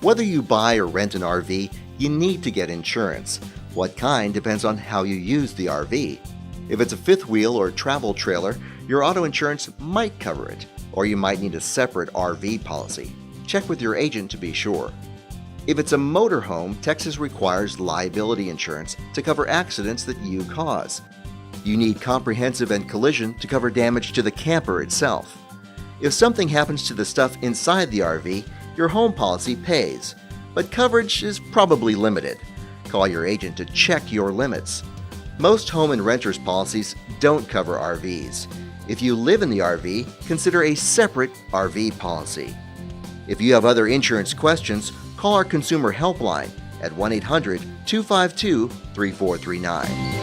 Whether you buy or rent an RV, you need to get insurance. What kind depends on how you use the RV. If it's a fifth wheel or travel trailer, your auto insurance might cover it, or you might need a separate RV policy. Check with your agent to be sure. If it's a motorhome, Texas requires liability insurance to cover accidents that you cause. You need comprehensive and collision to cover damage to the camper itself. If something happens to the stuff inside the RV, your home policy pays, but coverage is probably limited. Call your agent to check your limits. Most home and renters policies don't cover RVs. If you live in the RV, consider a separate RV policy. If you have other insurance questions, call our consumer helpline at 1-800-252-3439.